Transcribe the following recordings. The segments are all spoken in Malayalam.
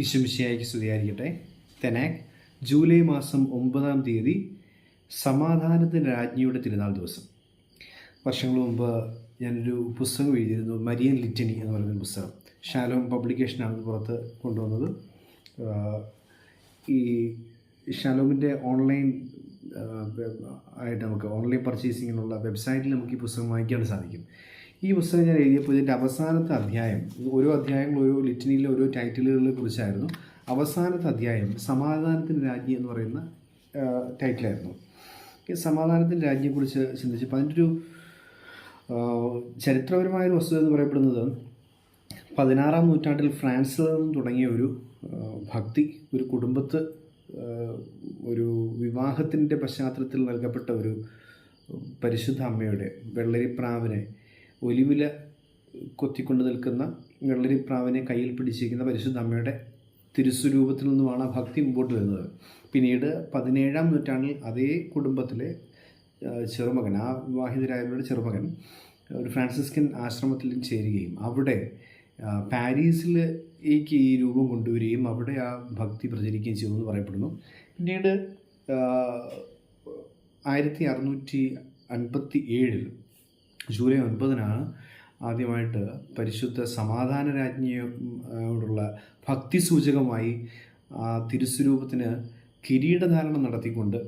ഈശ്വമിശിഹായ്ക്ക് സ്തുതിയായിരിക്കട്ടെ. തെനാക് ജൂലൈ മാസം 9-ാം തീയതി സമാധാനത്തിൻ്റെ രാജ്ഞിയുടെ തിരുനാൾ ദിവസം. വർഷങ്ങൾ മുമ്പ് ഞാനൊരു പുസ്തകം എഴുതിയിരുന്നു, മരിയൻ ലിറ്റനി എന്ന് പറയുന്ന പുസ്തകം. ഷാലോം പബ്ലിക്കേഷനാണ് പുറത്ത് കൊണ്ടുവന്നത്. ഈ ഷാലോമിൻ്റെ ഓൺലൈൻ ആയിട്ട് നമുക്ക് ഓൺലൈൻ പർച്ചേസിങ്ങിനുള്ള വെബ്സൈറ്റിൽ നമുക്ക് ഈ പുസ്തകം വാങ്ങിക്കാൻ സാധിക്കും. ഈ പുസ്തകം ഞാൻ എഴുതിയപ്പോൾ ഇതിൻ്റെ അവസാനത്തെ അധ്യായം, ഓരോ അധ്യായങ്ങൾ ഓരോ ലിറ്റനിയിലെ ഓരോ ടൈറ്റിലുകളെ കുറിച്ചായിരുന്നു. അവസാനത്തെ അധ്യായം സമാധാനത്തിൻ്റെ രാജ്ഞി എന്ന് പറയുന്ന ടൈറ്റിലായിരുന്നു. ഈ സമാധാനത്തിൻ്റെ രാജ്ഞിയെക്കുറിച്ച് ചിന്തിച്ചപ്പോൾ അതിൻ്റെ ഒരു ചരിത്രപരമായൊരു വസ്തുത എന്ന് പറയപ്പെടുന്നത് 16-ാം നൂറ്റാണ്ടിൽ ഫ്രാൻസിൽ നിന്നും തുടങ്ങിയ ഒരു ഭക്തി, ഒരു കുടുംബത്ത് ഒരു വിവാഹത്തിൻ്റെ പശ്ചാത്തലത്തിൽ നൽകപ്പെട്ട ഒരു പരിശുദ്ധ അമ്മയുടെ വെള്ളരിപ്രാവിനെ, ഒലിവില കൊത്തിക്കൊണ്ട് നിൽക്കുന്ന വെള്ളരിപ്രാവിനെ കയ്യിൽ പിടിച്ചിരിക്കുന്ന പരിശുദ്ധ അമ്മയുടെ തിരുസ്വരൂപത്തിൽ നിന്നുമാണ് ആ ഭക്തി മുമ്പോട്ട് വരുന്നത്. പിന്നീട് 17-ാം നൂറ്റാണ്ടിൽ അതേ കുടുംബത്തിലെ ചെറുമകൻ, ആ വിവാഹിതരായവരുടെ ചെറുമകൻ ഒരു ഫ്രാൻസിസ്കൻ ആശ്രമത്തിൽ ചേരുകയും അവിടെ പാരീസിലേക്ക് ഈ രൂപം കൊണ്ടുവരികയും അവിടെ ആ ഭക്തി പ്രചരിക്കുകയും ചെയ്തു എന്ന് പറയപ്പെടുന്നു. പിന്നീട് 1657 ജൂലൈ 9-നാണ് ആദ്യമായിട്ട് പരിശുദ്ധ സമാധാന രാജ്ഞിയോടുള്ള ഭക്തി സൂചകമായി ആ തിരുസ്വരൂപത്തിന് കിരീടധാരണം നടത്തിക്കൊണ്ട്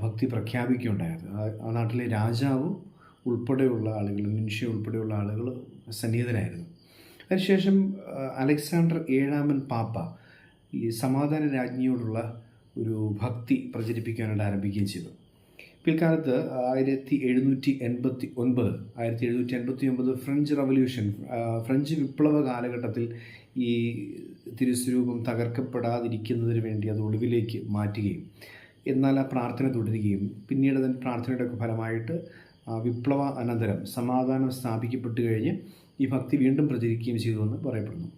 ഭക്തി പ്രഖ്യാപിക്കുകയുണ്ടായത്. ആ നാട്ടിലെ രാജാവും ഉൾപ്പെടെയുള്ള ആളുകൾ, നിൻഷ്യ ഉൾപ്പെടെയുള്ള ആളുകൾ സന്നിഹിതരായിരുന്നു. അതിനുശേഷം അലക്സാണ്ടർ 7-ാമൻ പാപ്പ ഈ സമാധാന രാജ്ഞിയോടുള്ള ഒരു ഭക്തി പ്രചരിപ്പിക്കാനായിട്ട് ആരംഭിക്കുകയും ചെയ്തു. പിൽക്കാലത്ത് 1789 ഫ്രഞ്ച് റവല്യൂഷൻ, ഫ്രഞ്ച് വിപ്ലവ കാലഘട്ടത്തിൽ ഈ തിരുസ്വരൂപം തകർക്കപ്പെടാതിരിക്കുന്നതിന് വേണ്ടി അത് ഒളിവിലേക്ക് മാറ്റുകയും എന്നാൽ ആ പ്രാർത്ഥന തുടരുകയും പിന്നീട് അതിൻ്റെ പ്രാർത്ഥനയുടെയൊക്കെ ഫലമായിട്ട് വിപ്ലവ അനന്തരം സമാധാനം സ്ഥാപിക്കപ്പെട്ടു കഴിഞ്ഞ് ഈ ഭക്തി വീണ്ടും പ്രചരിക്കുകയും ചെയ്തുവെന്ന് പറയപ്പെടുന്നു.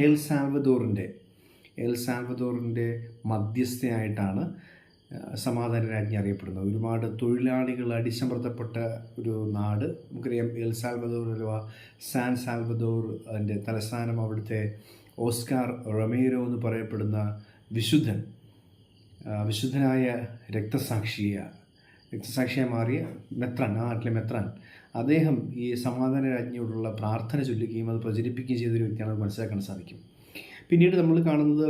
എൽ സാൽവദോറിൻ്റെ മധ്യസ്ഥയായിട്ടാണ് സമാധാന രാജ്ഞി അറിയപ്പെടുന്നത്. ഒരുപാട് തൊഴിലാളികൾ അടിച്ചമർത്തപ്പെട്ട ഒരു നാട്. നമുക്കറിയാം എൽ സാൽവദോർ അഥവാ സാൻ സാൽവദോർ, അതിൻ്റെ തലസ്ഥാനം അവിടുത്തെ ഓസ്കാർ റൊമേരോ എന്ന് പറയപ്പെടുന്ന വിശുദ്ധനായ രക്തസാക്ഷിയായി മാറിയ മെത്രാൻ, ആ നാട്ടിലെ മെത്രാൻ, അദ്ദേഹം ഈ സമാധാന രാജ്ഞിയോടുള്ള പ്രാർത്ഥന ചൊല്ലുകയും അത് പ്രചരിപ്പിക്കുകയും ചെയ്തൊരു വ്യക്തിയാണെന്ന് മനസ്സിലാക്കാൻ സാധിക്കും. പിന്നീട് നമ്മൾ കാണുന്നത്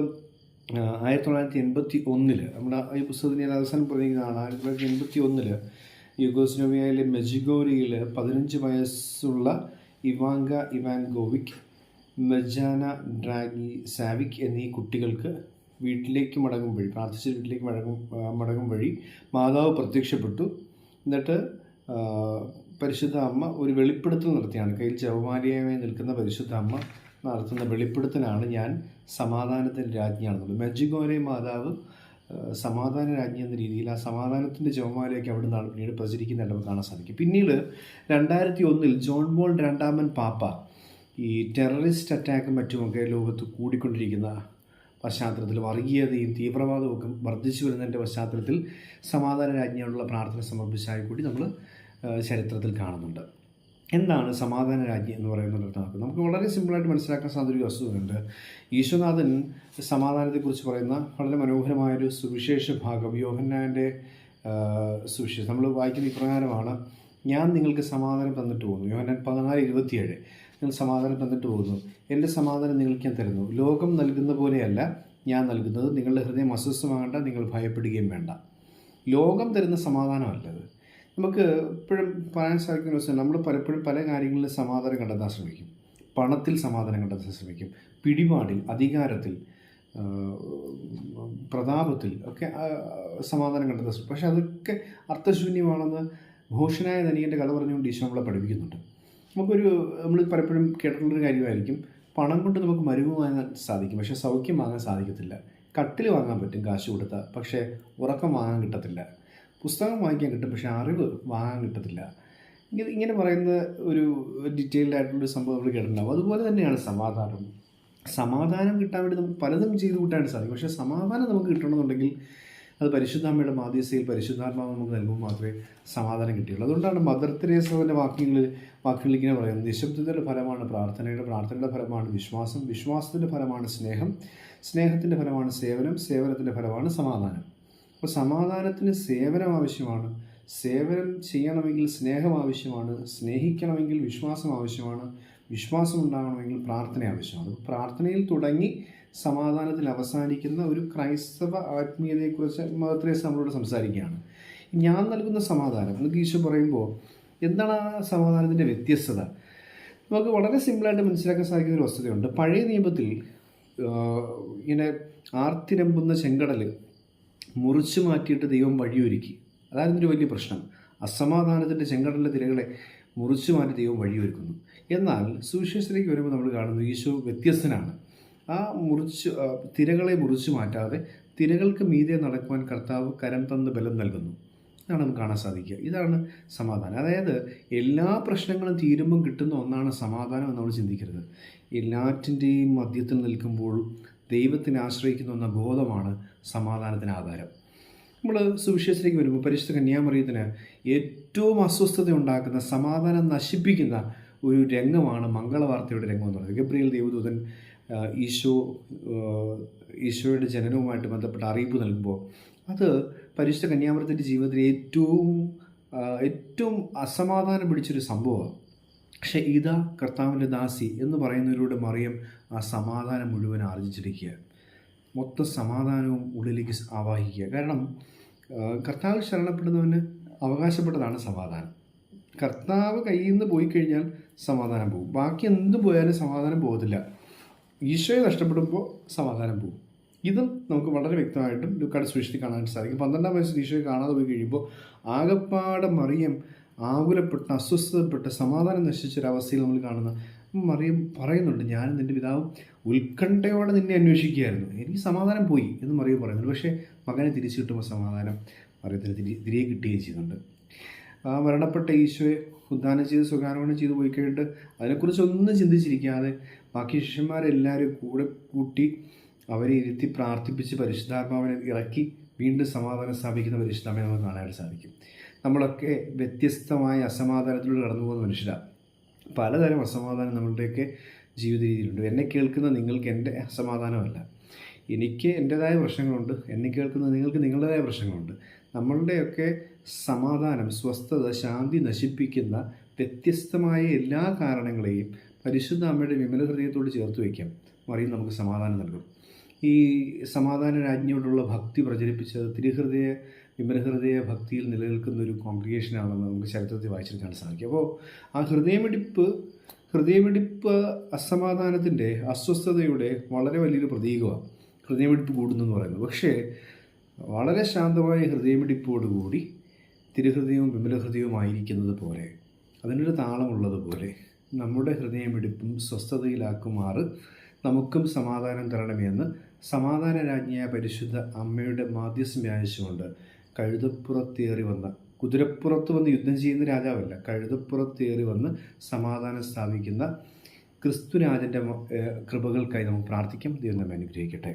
1981 നമ്മുടെ ഈ പുസ്തകത്തിന് ഞാൻ അവസാനം പറയുന്നതാണ്. 1981 യുഗോസ്ലോവിയയിലെ മെജിഗോരിയിൽ 15 വയസ്സുള്ള ഇവാങ്ക ഇവാൻഗോവിക്, മെർജാന ഡ്രാഗി സാവിക് എന്നീ കുട്ടികൾക്ക് വീട്ടിലേക്ക് മടങ്ങും വഴി മാതാവ് പ്രത്യക്ഷപ്പെട്ടു. എന്നിട്ട് പരിശുദ്ധ അമ്മ ഒരു വെളിപ്പെടുത്തൽ നടത്തിയാണ്. കയ്യിൽ ജപമാലയായി നിൽക്കുന്ന പരിശുദ്ധ അമ്മ നടത്തുന്ന വെളിപ്പെടുത്തലാണ് ഞാൻ സമാധാനത്തിൻ്റെ രാജ്ഞിയാണെന്നുള്ളത്. മെജിഗോരെ മാതാവ് സമാധാന രാജ്ഞി എന്ന രീതിയിൽ ആ സമാധാനത്തിൻ്റെ ജപമാലയൊക്കെ അവിടെ നിന്നാണ് പിന്നീട് പ്രചരിക്കുന്നതായിട്ട് നമുക്ക് കാണാൻ സാധിക്കും. പിന്നീട് 2001 ജോൺ പോൾ 2-ാമൻ പാപ്പ ഈ ടെററിസ്റ്റ് അറ്റാക്കും മറ്റുമൊക്കെ ലോകത്ത് കൂടിക്കൊണ്ടിരിക്കുന്ന പശ്ചാത്തലത്തിൽ, വർഗീയതയും തീവ്രവാദവും ഒക്കെ വർദ്ധിച്ചു വരുന്നതിൻ്റെ പശ്ചാത്തലത്തിൽ സമാധാന രാജ്ഞിയോടുള്ള പ്രാർത്ഥന സമർപ്പിച്ചായി കൂടി നമ്മൾ ചരിത്രത്തിൽ കാണുന്നുണ്ട്. എന്താണ് സമാധാന രാജ്ഞി എന്ന് പറയുന്നത്? നമുക്ക് വളരെ സിമ്പിളായിട്ട് മനസ്സിലാക്കാൻ സാധിക്കുന്ന ഒരു വസ്തുതയുണ്ട്. ഈശോനാഥൻ സമാധാനത്തെക്കുറിച്ച് പറയുന്ന വളരെ മനോഹരമായൊരു സുവിശേഷ ഭാഗം, യോഹന്നാൻ്റെ സുവിശേഷം നമ്മൾ വായിക്കുന്ന ഇപ്രകാരമാണ്: ഞാൻ നിങ്ങൾക്ക് സമാധാനം തന്നിട്ട് പോകുന്നു. യോഹന്നാൻ 14:27 നിങ്ങൾ സമാധാനം തന്നിട്ട് പോകുന്നു, എൻ്റെ സമാധാനം നിങ്ങൾക്ക് ഞാൻ തരുന്നു. ലോകം നൽകുന്ന പോലെയല്ല ഞാൻ നൽകുന്നത്. നിങ്ങളുടെ ഹൃദയം അസ്വസ്ഥമാകേണ്ട, നിങ്ങൾ ഭയപ്പെടുകയും വേണ്ട. ലോകം തരുന്ന സമാധാനമല്ലത്. നമുക്ക് എപ്പോഴും പറയാൻ സാധിക്കുന്ന ദിവസം നമ്മൾ പലപ്പോഴും പല കാര്യങ്ങളിൽ സമാധാനം കണ്ടെത്താൻ ശ്രമിക്കും. പണത്തിൽ സമാധാനം കണ്ടെത്താൻ ശ്രമിക്കും, പിടിപാടിൽ, അധികാരത്തിൽ, പ്രതാപത്തിൽ ഒക്കെ സമാധാനം കണ്ടെത്താൻ ശ്രമിക്കും. പക്ഷെ അതൊക്കെ അർത്ഥശൂന്യമാണെന്ന് ഭൂഷനായ ധനികൻ്റെ കഥ പറഞ്ഞുകൊണ്ട് ഈശോ നമ്മളെ പഠിപ്പിക്കുന്നുണ്ട്. നമ്മൾ പലപ്പോഴും കേട്ടിട്ടുള്ളൊരു കാര്യമായിരിക്കും, പണം കൊണ്ട് നമുക്ക് മരുന്ന് വാങ്ങാൻ സാധിക്കും, പക്ഷേ സൗഖ്യം വാങ്ങാൻ സാധിക്കത്തില്ല. കട്ടിൽ വാങ്ങാൻ പറ്റും കാശ് കൊടുത്താൽ, പക്ഷേ ഉറക്കം വാങ്ങാൻ കിട്ടത്തില്ല. പുസ്തകം വാങ്ങിക്കാൻ കിട്ടും, പക്ഷേ അറിവ് വാങ്ങാൻ കിട്ടത്തില്ല. ഇങ്ങനെ പറയുന്ന ഒരു ഡീറ്റെയിൽഡ് ആയിട്ടുള്ളൊരു സംഭവം നമ്മൾ കേട്ടിട്ടുണ്ടാവും. അതുപോലെ തന്നെയാണ് സമാധാനം കിട്ടാൻ വേണ്ടി നമുക്ക് പലതും ചെയ്ത് കൂട്ടാൻ സാധിക്കും. പക്ഷേ സമാധാനം നമുക്ക് കിട്ടണമെന്നുണ്ടെങ്കിൽ അത് പരിശുദ്ധാമ്മയുടെ മാധ്യസ്ഥയിൽ പരിശുദ്ധാത്മാവ് നമുക്ക് നൽകുമ്പോൾ മാത്രമേ സമാധാനം കിട്ടുകയുള്ളൂ. അതുകൊണ്ടാണ് മദർ തെരേസയുടെ വാക്കുകളിൽ ഇങ്ങനെ പറയുന്നത്: നിശബ്ദതയുടെ ഫലമാണ് പ്രാർത്ഥനയുടെ ഫലമാണ് വിശ്വാസം, വിശ്വാസത്തിൻ്റെ ഫലമാണ് സ്നേഹം, സ്നേഹത്തിൻ്റെ ഫലമാണ് സേവനം, സേവനത്തിൻ്റെ ഫലമാണ് സമാധാനം. അപ്പോൾ സമാധാനത്തിന് സേവനം ആവശ്യമാണ്, സേവനം ചെയ്യണമെങ്കിൽ സ്നേഹം ആവശ്യമാണ്, സ്നേഹിക്കണമെങ്കിൽ വിശ്വാസം ആവശ്യമാണ്, വിശ്വാസം ഉണ്ടാകണമെങ്കിൽ പ്രാർത്ഥന ആവശ്യമാണ്. പ്രാർത്ഥനയിൽ തുടങ്ങി സമാധാനത്തിൽ അവസാനിക്കുന്ന ഒരു ക്രൈസ്തവ ആത്മീയതയെക്കുറിച്ച് മദർ തെരേസ നമ്മളോട് സംസാരിക്കുകയാണ്. ഞാൻ നൽകുന്ന സമാധാനം എന്നൊക്കെ ഈശോ പറയുമ്പോൾ എന്താണ് ആ സമാധാനത്തിൻ്റെ വ്യത്യസ്തത? നമുക്ക് വളരെ സിമ്പിളായിട്ട് മനസ്സിലാക്കാൻ സാധിക്കുന്ന ഒരു വസ്തുതയുണ്ട്. പഴയ നിയമത്തിൽ ഇങ്ങനെ ആർത്തിരമ്പുന്ന ചെങ്കടൽ മുറിച്ചു മാറ്റിയിട്ട് ദൈവം വഴിയൊരുക്കി. അതായിരുന്നു ഒരു വലിയ പ്രശ്നം. അസമാധാനത്തിൻ്റെ ചെങ്കടലിലെ തിരകളെ മുറിച്ചു മാറ്റി ദൈവം വഴിയൊരുക്കുന്നു. എന്നാൽ സുവിശേഷത്തിലേക്ക് വരുമ്പോൾ നമ്മൾ കാണുന്നു ഈശോ വ്യത്യസ്തനാണ്. ആ തിരകളെ മുറിച്ചു മാറ്റാതെ തിരകൾക്ക് മീതെ നടക്കുവാൻ കർത്താവ് കരം തന്ന് ബലം നൽകുന്നു. ഇതാണ് നമുക്ക് കാണാൻ സാധിക്കുക. ഇതാണ് സമാധാനം. അതായത് എല്ലാ പ്രശ്നങ്ങളും തീരുമ്പം കിട്ടുന്ന ഒന്നാണ് സമാധാനം എന്ന് നമ്മൾ ചിന്തിക്കരുത്. എല്ലാറ്റിൻ്റെയും മധ്യത്തിൽ നിൽക്കുമ്പോൾ ദൈവത്തിനെ ആശ്രയിക്കുന്ന എന്ന ബോധമാണ് സമാധാനത്തിന് ആധാരം. നമ്മൾ സുവിശേഷത്തിലേക്ക് വരുമ്പോൾ പരിശുദ്ധ കന്യാമറിയത്തിന് ഏറ്റവും അസ്വസ്ഥത ഉണ്ടാക്കുന്ന, സമാധാനം നശിപ്പിക്കുന്ന ഒരു രംഗമാണ് മംഗളവാർത്തയുടെ രംഗം എന്ന് പറയുന്നത്. ഗബ്രിയേൽ ദേവദൂതൻ ഈശോയുടെ ജനനവുമായിട്ട് ബന്ധപ്പെട്ട അറിയിപ്പ് നൽകുമ്പോൾ അത് പരിശുദ്ധ കന്യാമറിയത്തിൻ്റെ ജീവിതത്തിൽ ഏറ്റവും അസമാധാനം പിടിച്ചൊരു സംഭവമാണ്. പക്ഷേ ഇതാ കർത്താവിൻ്റെ ദാസി എന്ന് പറയുന്നതിലൂടെ മറിയം ആ സമാധാനം മുഴുവൻ ആർജിച്ചിരിക്കുക, മൊത്തം സമാധാനവും ഉള്ളിലേക്ക് ആവാഹിക്കുക. കാരണം കർത്താവ് ശരണപ്പെടുന്നവന് അവകാശപ്പെട്ടതാണ് സമാധാനം. കർത്താവ് കയ്യിൽ നിന്ന് പോയി കഴിഞ്ഞാൽ സമാധാനം പോകും. ബാക്കി എന്ത് പോയാലും സമാധാനം പോകത്തില്ല. ഈശോയെ നഷ്ടപ്പെടുമ്പോൾ സമാധാനം പോകും. ഇതും നമുക്ക് വളരെ വ്യക്തമായിട്ടും ലൂക്കായുടെ സുവിശേഷത്തിൽ കാണാൻ സാധിക്കും. 12-ാം വയസ്സിൽ ഈശോയെ കാണാതെ പോയി കഴിയുമ്പോൾ ആകപ്പാടെ മറിയം ആകുലപ്പെട്ട് അസ്വസ്ഥതപ്പെട്ട് സമാധാനം നശിച്ചൊരവസ്ഥയിൽ നമ്മൾ കാണുന്ന മറിയം പറയുന്നുണ്ട്: ഞാനും നിൻ്റെ പിതാവും ഉത്കണ്ഠയോടെ നിന്നെ അന്വേഷിക്കുകയായിരുന്നു, എനിക്ക് സമാധാനം പോയി എന്ന് മറിയം പറയുന്നുണ്ട്. പക്ഷേ മകനെ തിരിച്ചു കിട്ടുമ്പോൾ സമാധാനം മറിയത്തിന് തിരികെ കിട്ടുകയും ചെയ്യുന്നുണ്ട്. ആ മരണപ്പെട്ട ഈശോയെ ഉദ്ധാനം ചെയ്ത് സുഖാരോഹണം ചെയ്ത് പോയി കഴിഞ്ഞിട്ട് അതിനെക്കുറിച്ചൊന്നും ചിന്തിച്ചിരിക്കാതെ ബാക്കി ശിഷ്യന്മാരെല്ലാവരും കൂടെ കൂട്ടി അവരെ ഇരുത്തി പ്രാർത്ഥിപ്പിച്ച് പരിശുദ്ധാത്മാവിനെ ഇറക്കി വീണ്ടും സമാധാനം സ്ഥാപിക്കുന്ന പരിശുദ്ധാത്മാവിനെ നമുക്ക് കാണാനായിട്ട് സാധിക്കും. നമ്മളൊക്കെ വ്യത്യസ്തമായ അസമാധാനത്തിലൂടെ കടന്നു പോകുന്ന മനുഷ്യരാണ്. പലതരം അസമാധാനം നമ്മളുടെയൊക്കെ ജീവിത രീതിയിലുണ്ട്. എന്നെ കേൾക്കുന്ന നിങ്ങൾക്ക് എൻ്റെ അസമാധാനമല്ല, എനിക്ക് എൻ്റേതായ പ്രശ്നങ്ങളുണ്ട്, എന്നെ കേൾക്കുന്ന നിങ്ങൾക്ക് നിങ്ങളുടേതായ പ്രശ്നങ്ങളുണ്ട്. നമ്മളുടെയൊക്കെ സമാധാനം, സ്വസ്ഥത, ശാന്തി നശിപ്പിക്കുന്ന വ്യത്യസ്തമായ എല്ലാ കാരണങ്ങളെയും പരിശുദ്ധ അമ്മയുടെ വിമല ഹൃദയത്തോട് ചേർത്ത് വയ്ക്കാം. മറിയം നമുക്ക് സമാധാനം നൽകും. ഈ സമാധാന രാജ്ഞിയോടുള്ള ഭക്തി പ്രചരിപ്പിച്ചത് വിമല ഹൃദയ ഭക്തിയിൽ നിലനിൽക്കുന്ന ഒരു കോൺഗ്രിഗേഷനാണെന്ന് നമുക്ക് ചരിത്രത്തിൽ വായിച്ചെടുക്കാൻ സാധിക്കും. അപ്പോൾ ആ ഹൃദയമിടിപ്പ് അസമാധാനത്തിൻ്റെ, അസ്വസ്ഥതയുടെ വളരെ വലിയൊരു പ്രതീകമാണ്. ഹൃദയമിടിപ്പ് കൂടുന്നെന്ന് പറയുന്നത്. പക്ഷേ വളരെ ശാന്തമായ ഹൃദയമിടിപ്പോടുകൂടി തിരുഹൃദയവും വിമലഹൃദയവുമായിരിക്കുന്നത് പോലെ, അതിനൊരു താളമുള്ളതുപോലെ നമ്മുടെ ഹൃദയമിടിപ്പും സ്വസ്ഥതയിലാക്കുമാറ് നമുക്കും സമാധാനം തരണമെന്ന് സമാധാന രാജ്ഞിയായ പരിശുദ്ധ അമ്മയുടെ മാധ്യസ്ഥം യാചിച്ചുകൊണ്ട് കഴുതപ്പുറത്തേറി വന്ന, കുതിരപ്പുറത്ത് വന്ന് യുദ്ധം ചെയ്യുന്ന രാജാവല്ല, കഴുതപ്പുറത്തേറി വന്ന് സമാധാനം സ്ഥാപിക്കുന്ന ക്രിസ്തുരാജൻ്റെ കൃപകൾക്കായി നമുക്ക് പ്രാർത്ഥിക്കാം. ദൈവം നമ്മെ അനുഗ്രഹിക്കട്ടെ.